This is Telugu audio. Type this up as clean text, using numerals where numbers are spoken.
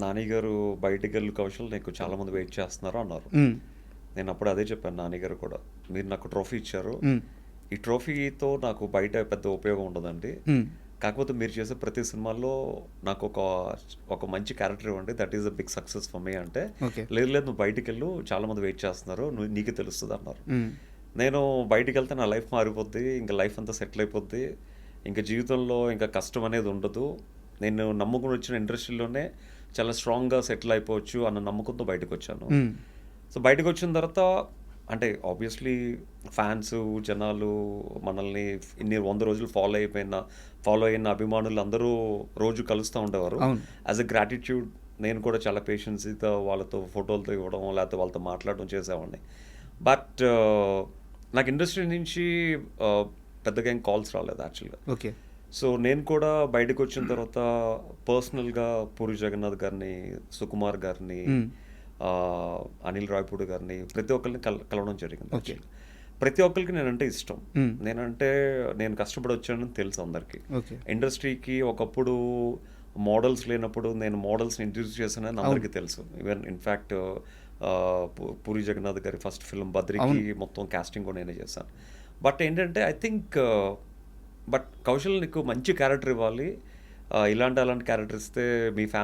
నాని గారు బయటికెళ్ళు కౌశల్ నీకు చాలా మంది వెయిట్ చేస్తున్నారు అన్నారు. హ్మ్. నేను అప్పుడు అదే చెప్పాను నాని గారు కూడా. మీరు నాకు ట్రోఫీ ఇచ్చారు. హ్మ్. ఈ ట్రోఫీతో నాకు బయట పెద్ద ఉపయోగం ఉండదండి. హ్మ్. కాకపోతే మీరు చేసే ప్రతి సినిమాలో నాకు ఒక మంచి క్యారెక్టర్ ఇవ్వండి. That is a big success for me అంటే, ఓకే. లేదు లేదు నువ్వు బయటికెళ్ళు చాలా మంది వెయిట్ చేస్తున్నారు. నీకే తెలుస్తుంది అన్నారు. హ్మ్. నేను బయటికెళ్తే నా లైఫ్ మారిపోద్ది. ఇంకా లైఫ్ అంతా సెటిల్ అయిపోద్ది. ఇంకా జీవితంలో ఇంకా కష్టం అనేది ఉండదు. నేను నమ్ముకుని వచ్చిన ఇండస్ట్రీలోనే చాలా స్ట్రాంగ్గా సెటిల్ అయిపోవచ్చు అన్న నమ్మకంతో బయటకు వచ్చాను. హ్మ్. సో బయటకు వచ్చిన తర్వాత అంటే ఆబ్వియస్లీ ఫ్యాన్స్ జనాలు మనల్ని ఇన్ని 100 రోజులు ఫాలో అయిన అభిమానులు అందరూ రోజు కలుస్తూ ఉండేవారు. అవును. యాజ్ ఎ గ్రాటిట్యూడ్ నేను కూడా చాలా పేషెన్సీతో వాళ్ళతో ఫోటోలతో ఇవ్వడం లేకపోతే వాళ్ళతో మాట్లాడడం చేసేవాడిని. బట్ నాకు ఇండస్ట్రీ నుంచి పెద్దగా ఏం కాల్స్ రాలేదు యాక్చువల్గా. ఓకే. సో నేను కూడా బయటకు వచ్చిన తర్వాత పర్సనల్గా పూరి జగన్నాథ్ గారిని, సుకుమార్ గారిని, హ్మ్. అనిల్ రావిపూడి గారిని ప్రతి ఒక్కరిని కలవడం జరిగింది ఓకే. యాక్చువల్గా. ప్రతి ఒక్కరికి నేనంటే ఇష్టం. హ్మ్. నేను కష్టపడి వచ్చానని తెలుసు అందరికీ. ఓకే. ఇండస్ట్రీకి ఒకప్పుడు మోడల్స్ లేనప్పుడు నేను మోడల్స్ని ఇంట్రడ్యూస్ చేశానని అవును. అందరికీ తెలుసు. ఈవెన్ ఇన్ఫ్యాక్ట్ పూరి జగన్నాథ్ గారి ఫస్ట్ ఫిల్మ్ బద్రికి అవును. మొత్తం కాస్టింగ్ కూడా నేనే చేశాను. బట్ ఏంటంటే ఐ థింక్ బట్ కౌశల్ నీకు మంచి క్యారెక్టర్ ఇవ్వాలి. అలాంటి క్యారెక్టర్ ఇస్తే మీ ఫ్యాన్స్